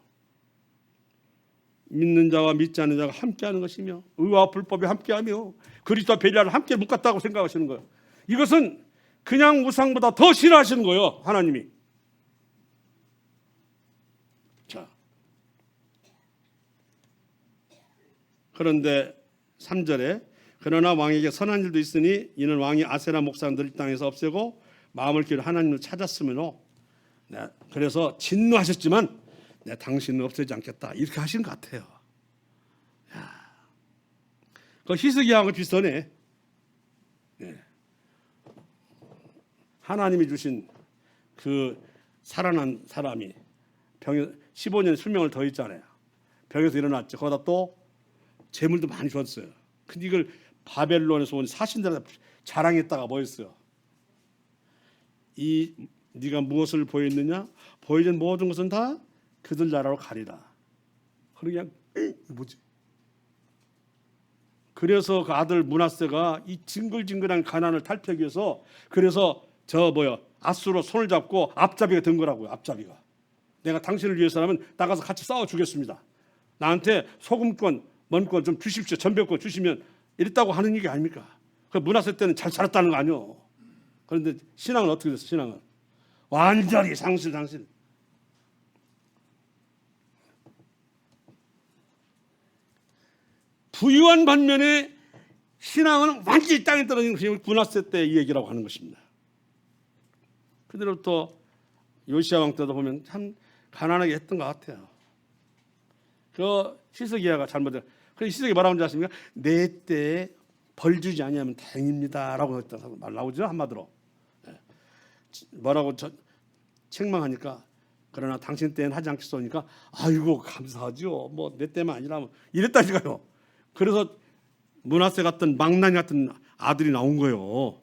믿는 자와 믿지 않는 자가 함께하는 것이며 의와 불법이 함께하며 그리스도와 벨리알을 함께 묶었다고 생각하시는 거예요. 이것은 그냥 우상보다 더 싫어하시는 거예요. 하나님이. 자, 그런데 3절에 그러나 왕에게 선한 일도 있으니 이는 왕이 아세라 목사들을 땅에서 없애고 마음을 기울여 하나님을 찾았으므로 그래서 진노하셨지만 당신은 없애지 않겠다 이렇게 하신 것 같아요. 그 히스기야하고 비슷하네. 하나님이 주신 그 살아난 사람이 병에 15년 수명을 더 있잖아요. 병에서 일어났죠. 거기다 또 재물도 많이 줬어요. 근데 이걸 바벨론에서 온 사신들한테 자랑했다가 뭐였어요? 네가 무엇을 보였느냐? 보여준 모든 것은 다 그들 나라로 가리라. 그냥 뭐지? 그래서 그 아들 므낫세가 이 징글징글한 가난을 탈피하기 위해서 그래서 아수로 손을 잡고 앞잡이가 된 거라고요. 앞잡이가. 내가 당신을 위해서라면 나가서 같이 싸워 주겠습니다. 나한테 소금권, 먼권 좀 주십시오. 전배권 주시면 이랬다고 하는 얘기 아닙니까? 그 므낫세 때는 잘 살았다는 거 아니요. 그런데 신앙은 어떻게 됐어? 신앙은 완전히 상실. 부유한 반면에 신앙은 완전히 땅에 떨어진 것이 므낫세 때 이 얘기라고 하는 것입니다. 그대로부터 요시야 왕 때도 보면 참 가난하게 했던 것 같아요. 그 히스기야가 잘못해. 그래서 히스기야 뭐라고 하는지 아십니까? 내 때에 벌 주지 아니하면 다행입니다라고 했던 말 나오죠 한마디로. 뭐라고 책망하니까 그러나 당신 때는 하지 않겠소니까 아이고 감사하죠. 뭐 내 때만 아니라면 이랬다니까요. 그래서 므낫세 같은 망나니 같은 아들이 나온 거예요.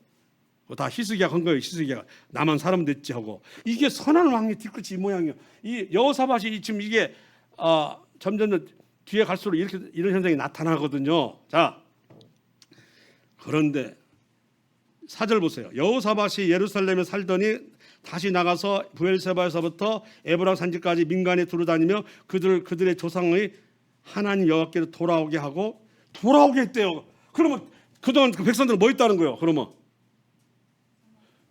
다 히스기야가 한 거예요. 히스기야가 나만 사람 됐지 하고 이게 선한 왕의 뒤끝이 이 모양이에요. 이 여호사밧이 지금 이게 점점 뒤에 갈수록 이런 현상이 나타나거든요. 자, 그런데 4절 보세요. 여호사밧이 예루살렘에 살더니 다시 나가서 부엘세바에서부터 에브라 산지까지 민간에 두루다니며 그들의 조상의 하나님 여호와께로 돌아오게 하고 돌아오게 했대요. 그러면 그동안 그 백성들은 뭐 했다는 거예요? 그러면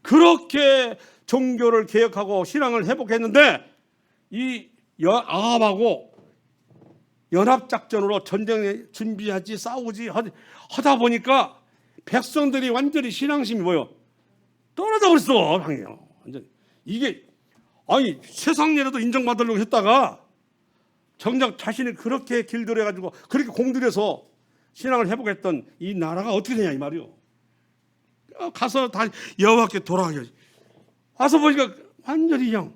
그렇게 종교를 개혁하고 신앙을 회복했는데 이 아합하고 연합작전으로 전쟁에 준비하지 싸우지 하다 보니까 백성들이 완전히 신앙심이 뭐요? 떨어져 버렸어. 방이요. 완전 이게 세상 일에도 인정받으려고 했다가 정작 자신이 그렇게 길들여가지고 그렇게 공들여서 신앙을 회복했던 이 나라가 어떻게 되냐 이 말이요. 가서 다 여호와께 돌아가게. 와서 보니까 완전히 그냥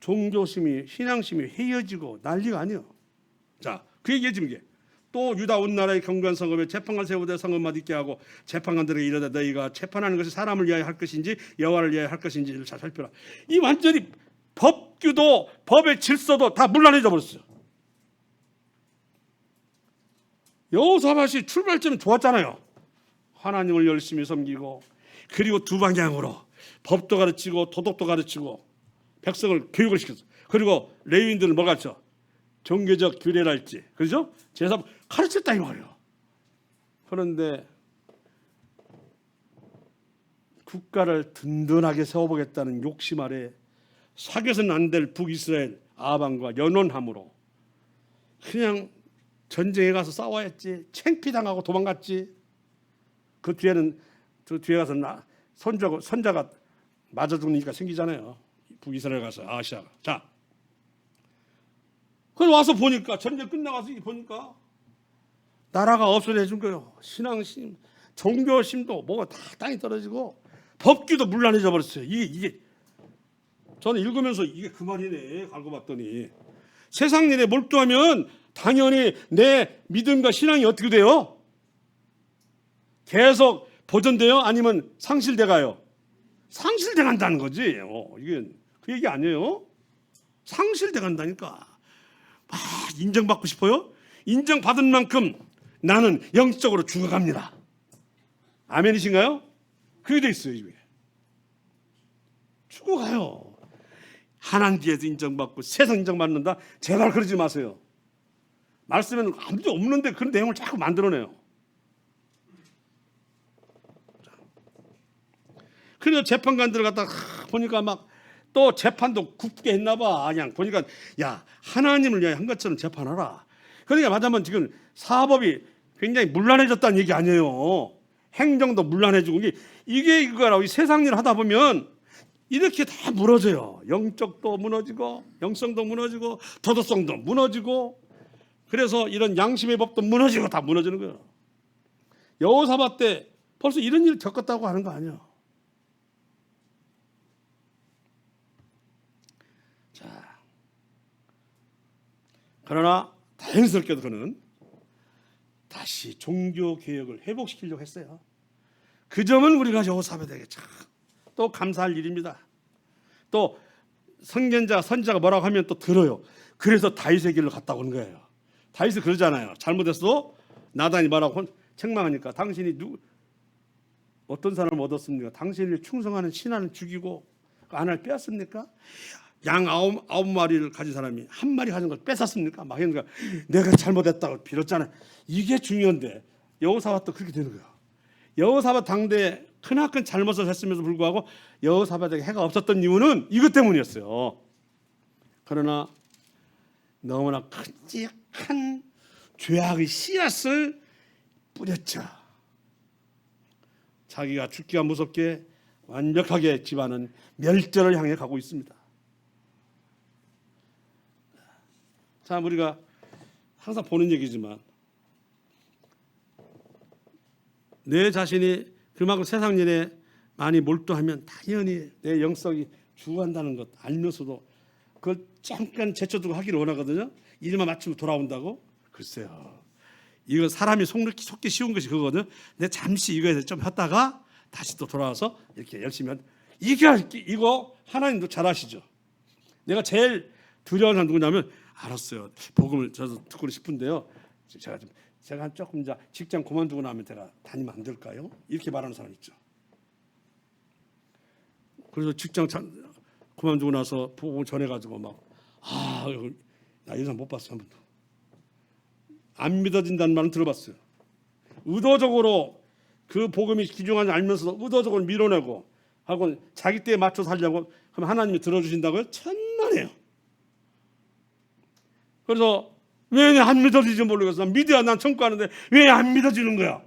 종교심이 신앙심이 헤어지고 난리가 아니에요. 자, 그 얘기해 주는 게 또 유다 온 나라의 경관 성읍에 재판관 세우되 성읍마다 있게 하고 재판관들에게 이르되 너희가 재판하는 것이 사람을 위하여 할 것인지 여호와를 위하여 할 것인지를 잘 살펴라. 이 완전히 법규도 법의 질서도 다 문란해져 버렸어요. 여호사밧이 출발점이 좋았잖아요. 하나님을 열심히 섬기고 그리고 두 방향으로 법도 가르치고 도덕도 가르치고 백성을 교육을 시켰어. 그리고 레위인들을 뭐 가르쳐? 종교적 규례랄지, 그렇죠? 제사 가르쳤다 이 말이에요. 그런데 국가를 든든하게 세워보겠다는 욕심 아래 사귀어서는 안 될 북이스라엘 아방과 연원함으로 그냥 전쟁에 가서 싸워야지, 창피당하고 도망갔지. 그 뒤에는 저 뒤에 가서 선자가 맞아 죽으니까 생기잖아요. 북이스라엘 가서 아시아가. 자, 그래 와서 보니까 전쟁 끝나가서 보니까 나라가 없어져 거예요. 신앙심, 종교심도 뭐가 다 땅이 떨어지고 법규도 문란해져 버렸어요. 이게 저는 읽으면서 이게 그 말이네 알고 봤더니 세상 일에 몰두하면 당연히 내 믿음과 신앙이 어떻게 돼요? 계속 보존돼요? 아니면 상실돼 가요? 상실돼 간다는 거지. 이게 그 얘기 아니에요? 상실돼 간다니까. 인정받고 싶어요? 인정받은 만큼 나는 영적으로 죽어갑니다. 아멘이신가요? 그게 돼 있어요. 이게. 죽어가요. 하나님 뒤에서 인정받고 세상 인정받는다? 제발 그러지 마세요. 말씀에는 아무도 없는데 그런 내용을 자꾸 만들어내요. 그래서 재판관들 갖다 보니까 막 또 재판도 굳게 했나 봐. 그냥 보니까 야 하나님을 위해 한 것처럼 재판하라. 그러니까 말하자면 지금 사법이 굉장히 문란해졌다는 얘기 아니에요. 행정도 문란해지고 이게 이거라고. 세상 일 하다 보면 이렇게 다 무너져요. 영적도 무너지고 영성도 무너지고 도덕성도 무너지고 그래서 이런 양심의 법도 무너지고 다 무너지는 거예요. 여호사밧 때 벌써 이런 일을 겪었다고 하는 거 아니에요. 자, 그러나 다행스럽게도 그는 다시 종교 개혁을 회복시키려고 했어요. 그 점은 우리가 여호사밧에게 참 또 감사할 일입니다. 또 선견자 선지자가 뭐라고 하면 또 들어요. 그래서 다윗의 길로 갔다 오는 거예요. 다윗이 그러잖아요. 잘못했어? 나단이 말하고 책망하니까 당신이 어떤 사람을 얻었습니까? 당신이 충성하는 신하는 죽이고 안을 빼앗습니까? 양 아홉 마리를 가진 사람이 한 마리 가진 걸 뺏었습니까? 막 그러니까 내가 잘못했다고 빌었잖아요. 이게 중요한데 여호사밧도 그렇게 되는 거예요. 여호사밧 당대에 크나큰 잘못을 했음에도 불구하고 여호사밧에게 해가 없었던 이유는 이것 때문이었어요. 그러나 너무나 큼직한 죄악의 씨앗을 뿌렸죠. 자기가 죽기가 무섭게 완벽하게 집안은 멸절을 향해 가고 있습니다. 참 우리가 항상 보는 얘기지만 내 자신이 그만큼 세상 일에 많이 몰두하면 당연히 내 영성이 죽어간다는 것 알면서도 그걸 잠깐 제쳐두고 하기를 원하거든요. 일만 마치면 돌아온다고? 글쎄요. 이거 사람이 속기 쉬운 것이 그거거든요. 내가 잠시 이거에 좀 했다가 다시 또 돌아와서 이렇게 열심히 이거 하나님도 잘 아시죠. 내가 제일 두려운 사람 누구냐면 알았어요. 복음을 저도 듣고 싶은데요. 제가 조금 이제 직장 그만두고 나면 제가 다니면 안 될까요? 이렇게 말하는 사람 있죠. 그래서 직장 그만두고 나서 복음을 전해가지고 나 이 사람 못 봤어 한 번도. 안 믿어진다는 말은 들어봤어요. 의도적으로 그 복음이 귀중한지 알면서도 의도적으로 밀어내고 하고 자기 때에 맞춰서 하려고 그럼 하나님이 들어주신다고요? 천만에요. 그래서 왜 안 믿어지지 모르겠어. 믿어야 난 청구하는데 왜 안 믿어지는 거야?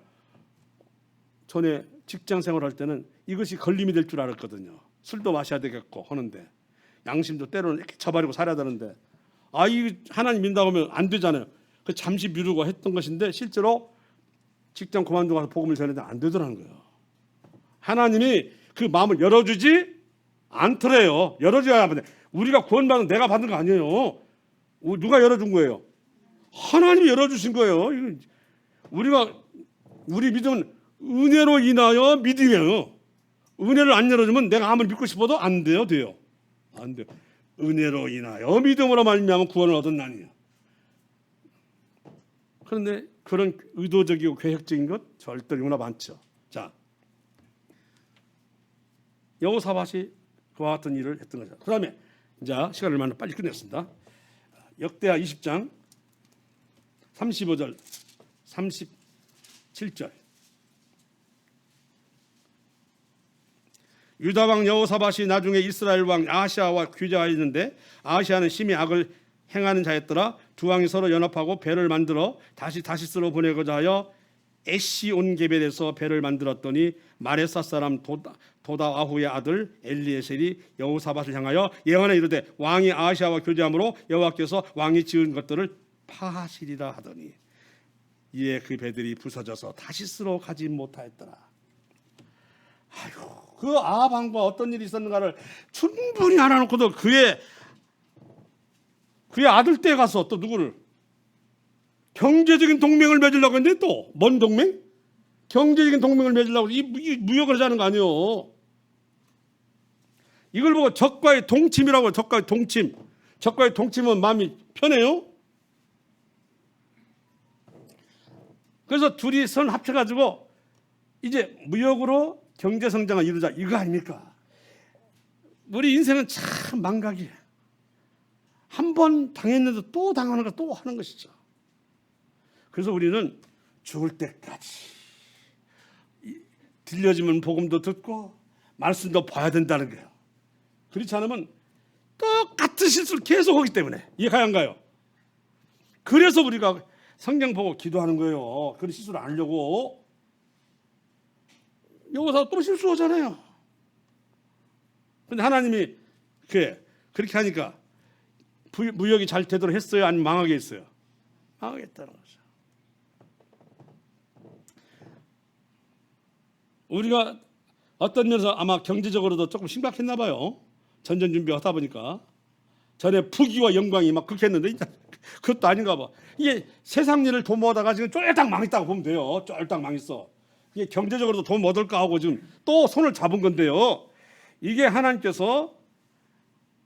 전에 직장 생활할 때는 이것이 걸림이 될 줄 알았거든요. 술도 마셔야 되겠고 하는데 양심도 때로는 이렇게 저버리고 살아야 되는데 이 하나님 믿는다고 하면 안 되잖아요. 그 잠시 미루고 했던 것인데 실제로 직장 그만두고 가서 복음을 전했는데 안 되더라는 거예요. 하나님이 그 마음을 열어주지 않더래요. 열어줘야 하는데 우리가 구원받은 내가 받은 거 아니에요. 누가 열어준 거예요? 하나님이 열어주신 거예요. 우리 믿음은 은혜로 인하여 믿음이에요. 은혜를 안 열어주면 내가 아무리 믿고 싶어도 안 돼요. 안 돼요. 은혜로 인하여 믿음으로 말미암아 구원을 얻었나니요. 그런데 그런 의도적이고 계획적인 것 절대 용납 않죠. 자, 여호사밧이 그와 같은 일을 했던 거죠. 그 다음에 이제 시간을 많이 빨리 끝냈습니다. 역대하 20장 35절 37절 유다 왕 여호사밧이 나중에 이스라엘 왕 아하시아와 교제하였는데 아하시아는 심히 악을 행하는 자였더라. 두 왕이 서로 연합하고 배를 만들어 다시스로 보내고자 하여 에시온게벨에서 배를 만들었더니 마레사 사람 도다아후의 아들 엘리에셀이 여호사밧을 향하여 예언하여 이르되 왕이 아하시아와 교제함으로 여호와께서 왕이 지은 것들을 파하시리라 하더니 이에 그 배들이 부서져서 다시스로 가지 못하였더라. 아이고, 그 아합 왕과 어떤 일이 있었는가를 충분히 알아놓고도 그의 아들 때 가서 또 누구를 경제적인 동맹을 맺으려고 했는데 또 뭔 동맹? 경제적인 동맹을 맺으려고 이 무역을 하자는 거 아니에요. 이걸 보고 적과의 동침이라고 해요. 적과의 동침. 적과의 동침은 마음이 편해요. 그래서 둘이 선 합쳐가지고 이제 무역으로 경제 성장을 이루자 이거 아닙니까? 우리 인생은 참 망각이에요. 한 번 당했는데 또 당하는 거 또 하는 것이죠. 그래서 우리는 죽을 때까지 들려지면 복음도 듣고 말씀도 봐야 된다는 거예요. 그렇지 않으면 똑같은 실수를 계속 하기 때문에 이해가 안 가요. 그래서 우리가 성경 보고 기도하는 거예요. 그런 실수를 안 하려고. 여기서 또 실수하잖아요. 근데 하나님이 그렇게 하니까 무역이 잘 되도록 했어요? 아니면 망하게 했어요? 망하겠다는 거죠. 우리가 어떤 면에서 아마 경제적으로도 조금 심각했나 봐요. 전쟁 준비하다 보니까. 전에 부귀와 영광이 막 극했는데 그것도 아닌가 봐. 이게 세상 일을 도모하다가 지금 쫄딱 망했다고 보면 돼요. 쫄딱 망했어. 이게 경제적으로도 돈 얻을까 하고 지금 또 손을 잡은 건데요. 이게 하나님께서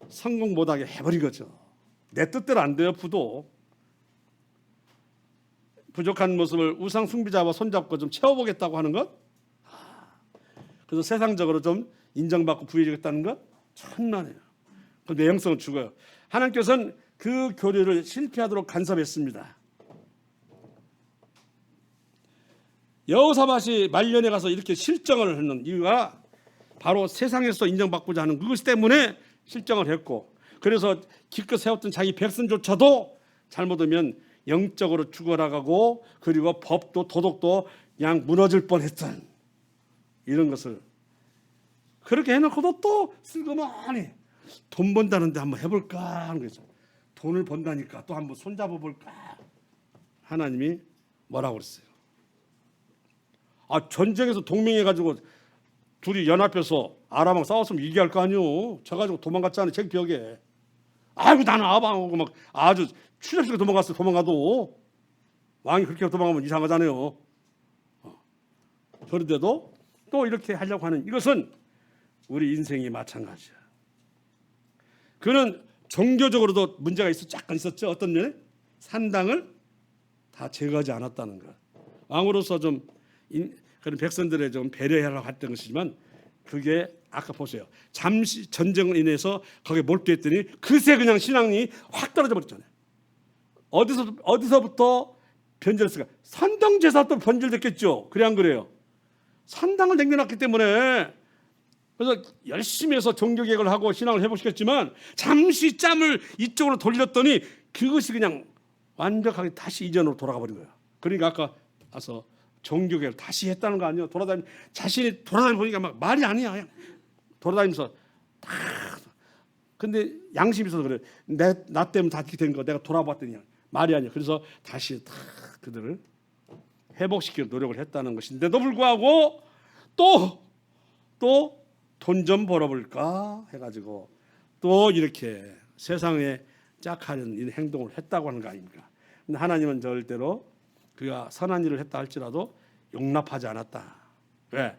성공 못하게 해버린 거죠. 내 뜻대로 안 돼요. 부족한 모습을 우상 숭배자와 손잡고 좀 채워보겠다고 하는 것. 그래서 세상적으로 좀 인정받고 부유해지겠다는 것 천만에요. 그 내용성은 죽어요. 하나님께서는 그 교류를 실패하도록 간섭했습니다. 여호사밧이 말년에 가서 이렇게 실정을 하는 이유가 바로 세상에서 인정받고자 하는 그것 때문에 실정을 했고, 그래서 기껏 세웠던 자기 백성조차도 잘못하면 영적으로 죽어나가고, 그리고 법도 도덕도 그냥 무너질 뻔했던 이런 것을 그렇게 해놓고도 또 슬그머니 돈 번다는데 한번 해볼까 하는 거죠. 돈을 번다니까 또 한번 손잡아볼까. 하나님이 뭐라고 그랬어요? 전쟁에서 동맹해가지고 둘이 연합해서 아람하고 싸웠으면 이기할 거 아니오. 져가지고 도망갔잖아요. 쟁벽에. 아이고 나는 아방하고 막 아주 추적스럽게 도망갔어. 도망가도 왕이 그렇게 도망가면 이상하잖아요. 그런데도 또 이렇게 하려고 하는 이것은 우리 인생이 마찬가지야. 그는 종교적으로도 문제가 약간 있었죠. 어떤 면에 산당을 다 제거하지 않았다는 것. 왕으로서 좀 그런 백성들의 좀 배려하려고 했던 것이지만 그게 아까 보세요. 잠시 전쟁을 인해서 거기에 몰두했더니 그새 그냥 신앙이 확 떨어져 버렸잖아요. 어디서부터 변절했을까? 산당 제사도 변절됐겠죠. 그래 안 그래요? 산당을 남겨놨기 때문에. 그래서 열심히 해서 종교개혁을 하고 신앙을 회복시켰지만 잠시 짬을 이쪽으로 돌렸더니 그것이 그냥 완벽하게 다시 이전으로 돌아가 버린 거예요. 그러니까 아까 와서 종교개혁을 다시 했다는 거 아니에요. 자신이 돌아다니니까 막 말이 아니야. 그냥 돌아다니면서 다. 근데 양심이 있어서 그래. 나 때문에 다 이렇게 된 거 내가 돌아봤더니 말이 아니야. 그래서 다시 다 그들을 회복시키는 노력을 했다는 것인데도 불구하고 또 돈 좀 벌어볼까 해가지고 또 이렇게 세상에 짝하는 이 행동을 했다고 하는 거 아닙니까? 근데 하나님은 절대로 그가 선한 일을 했다 할지라도 용납하지 않았다. 왜?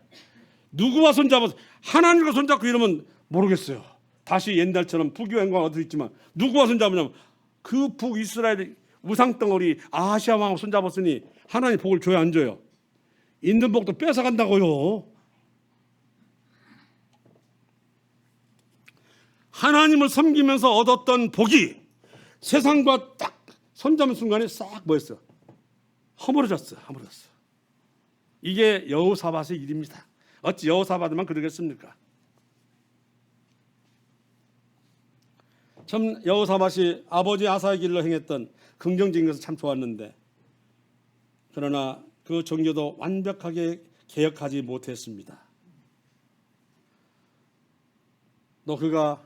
누구와 손잡아서 하나님과 손잡고 이러면 모르겠어요. 다시 옛날처럼 부귀와 영광 얻을 수 있지만 누구와 손잡으냐면 그 북이스라엘 우상덩어리 아하시아 왕하고 손잡았으니 하나님 복을 줘야 안 줘요? 있는 복도 뺏어간다고요. 하나님을 섬기면서 얻었던 복이 세상과 딱 손잡은 순간에 싹 뭐였어요? 허물어졌어요. 이게 여호사밧의 일입니다. 어찌 여호사밧만 그러겠습니까? 참 여호사밧이 아버지 아사의 길로 행했던 긍정적인 것은 참 좋았는데, 그러나 그 종교도 완벽하게 개혁하지 못했습니다. 또 그가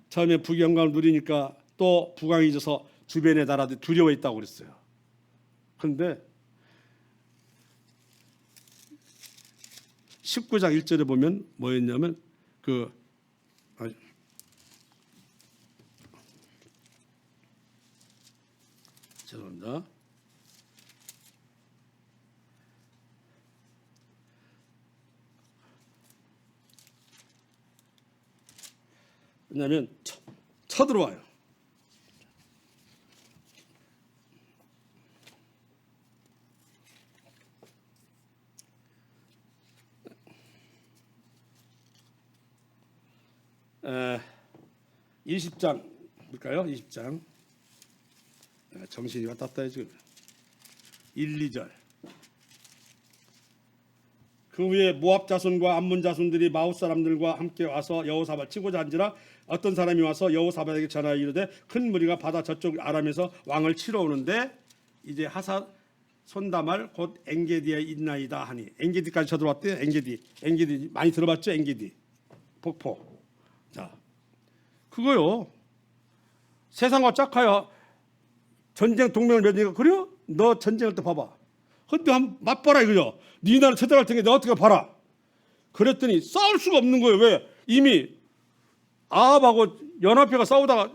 처음에 부귀영감을 누리니까 또 부강이 져서 주변의 나라들이 두려워했다고 그랬어요. 그런데 19장 1절에 보면 뭐였냐면 죄송합니다. 왜냐하면 쳐들어와요. 에, 20장일까요? 20장. 정신이 왔다 갔다 해 지금. 1, 2절. 그 후에 모압 자손과 암몬 자손들이 마웃 사람들과 함께 와서 여호사밧 치고자 한지라 어떤 사람이 와서 여호사밧에게 전하여 이르되 큰 무리가 바다 저쪽 아람에서 왕을 치러 오는데 이제 하사 손다말 곧 엔게디에 있나이다 하니, 엔게디까지 쳐들어왔대요. 엔게디 많이 들어봤죠? 엔게디 폭포. 자, 그거요. 세상과 짝하여 전쟁 동맹을 맺으니까 그래요? 너 전쟁할 때 봐봐. 근데 한번 맛봐라 이거죠. 네 나라 쳐들어갈 텐데 너 어떻게 봐라. 그랬더니 싸울 수가 없는 거예요. 왜? 이미 아합하고 연합회가 싸우다가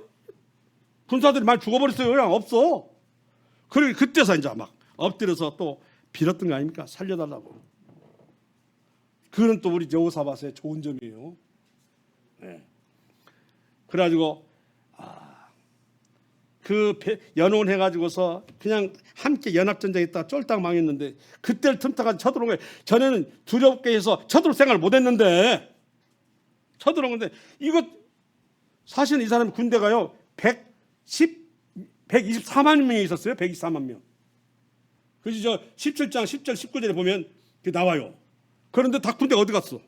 군사들이 많이 죽어버렸어요. 그냥 없어. 그래 그때서 이제 막 엎드려서 또 빌었던 거 아닙니까? 살려달라고. 그건 또 우리 여호사밧의 좋은 점이에요. 네. 그래가지고 그 연혼해가지고서 그냥 함께 연합전쟁했다가 쫄딱 망했는데 그때를 틈타가지고 쳐들어온 거예요. 전에는 두렵게 해서 쳐들어올 생각을 못했는데 쳐들어온 건데 이거 사실 이 사람 군대가요 124만 명이 있었어요. 124만 명. 그래서 저 17장 10절 19절에 보면 나와요. 그런데 다 군대가 어디 갔어?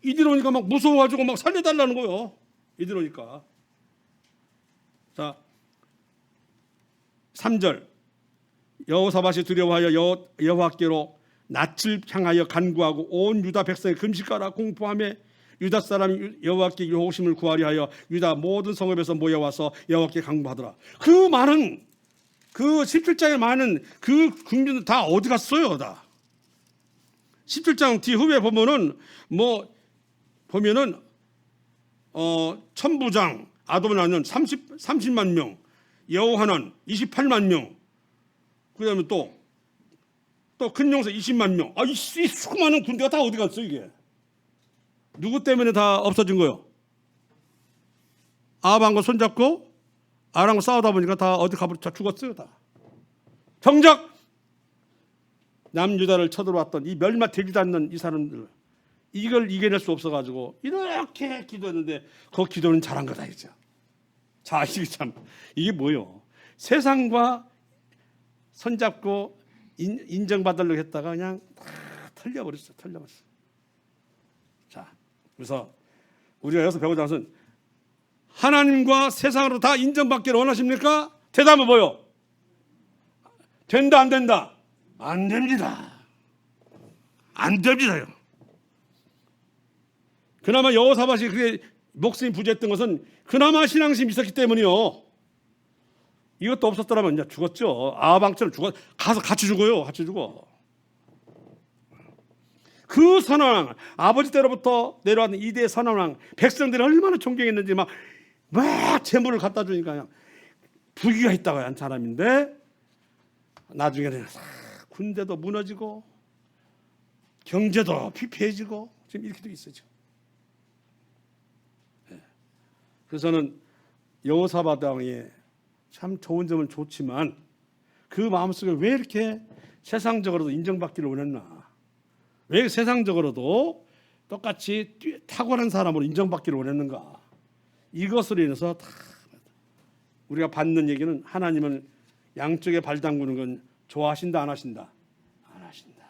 이들 오니까 막 무서워가지고 막 살려달라는 거예요. 이들 오니까. 자 3절 여호사밧이 두려워하여 여호와께로 낯을 향하여 간구하고 온 유다 백성이 금식하라 공포하며 유다 사람이 여호와께 여호심을 구하려 하여 유다 모든 성읍에서 모여와서 여호와께 간구하더라. 그 많은 그 17장에 많은 그 군민들 다 어디 갔어요? 다 17장 뒤 후에 보면은 천부장 아도나는 30만 명, 여호하난 28만 명, 그다음에 또 큰 용사 20만 명. 이 수많은 군대가 다 어디 갔어 이게? 누구 때문에 다 없어진 거요? 아합과 손잡고 아람과 싸우다 보니까 다 어디 가버려 다 죽었어요 다. 정작 남유다를 쳐들어왔던 이 멸망되지도 않는 이 사람들 이걸 이겨낼 수 없어가지고 이렇게 기도했는데 그 기도는 잘한 거다 이죠. 자 이게 뭐요? 세상과 손잡고 인정받으려고 했다가 그냥 다 털려버렸어. 자 그래서 우리가 여기서 배우자 것은 하나님과 세상으로 다 인정받기를 원하십니까? 대답은 뭐요? 된다 안 된다? 안 됩니다. 안 됩니다요. 그나마 여호사밧이 그게 목숨이 부재했던 것은 그나마 신앙심이 있었기 때문이요. 이것도 없었더라면 이제 죽었죠. 아방처럼 가서 같이 죽어요. 같이 죽어. 그 선왕, 아버지 때로부터 내려왔는 이대 선왕, 백성들이 얼마나 존경했는지 막 재물을 갖다 주니까 그냥 부귀가 있다고 한 사람인데 나중에는 군대도 무너지고 경제도 피폐해지고 지금 이렇게 돼 있어요. 그래서 저는 여호사밧 왕의 참 좋은 점은 좋지만 그 마음속에 왜 이렇게 세상적으로도 인정받기를 원했나? 왜 세상적으로도 똑같이 탁월한 사람으로 인정받기를 원했는가? 이것으로 인해서 다 우리가 받는 얘기는 하나님은 양쪽에 발 담그는 건 좋아하신다 안 하신다? 안 하신다.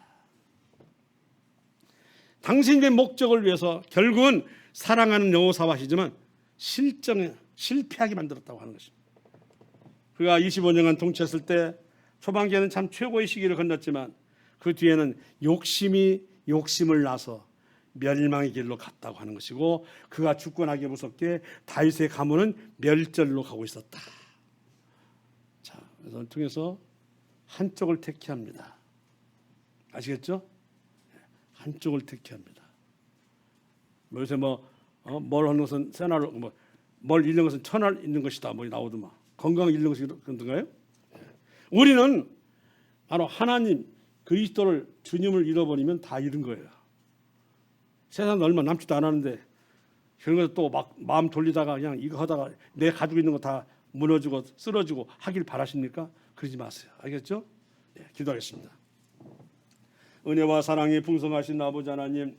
당신의 목적을 위해서 결국은 사랑하는 여호사밧이지만 실패하게 만들었다고 하는 것입니다. 그가 25년간 통치했을 때 초반기에는 참 최고의 시기를 건넜지만 그 뒤에는 욕심을 낳아서 멸망의 길로 갔다고 하는 것이고, 그가 죽고 나기 무섭게 다윗의 가문은 멸절로 가고 있었다. 자, 그래서 통해서 한쪽을 택해합니다. 아시겠죠? 한쪽을 택해합니다. 요새 뭘 하는 것은 세나로, 뭘 잃는 것은 천할 잃는 것이다, 나오더만. 건강 잃는 것이 그런가요? 우리는 바로 하나님 그리스도를, 주님을 잃어버리면 다 잃은 거예요. 세상 얼마 남지도 않았는데 그런 것도 또 막 마음 돌리다가 그냥 이거 하다가 내 가지고 있는 거 다 무너지고 쓰러지고 하길 바라십니까? 그러지 마세요. 알겠죠? 네, 기도하겠습니다. 은혜와 사랑이 풍성하신 아버지 하나님,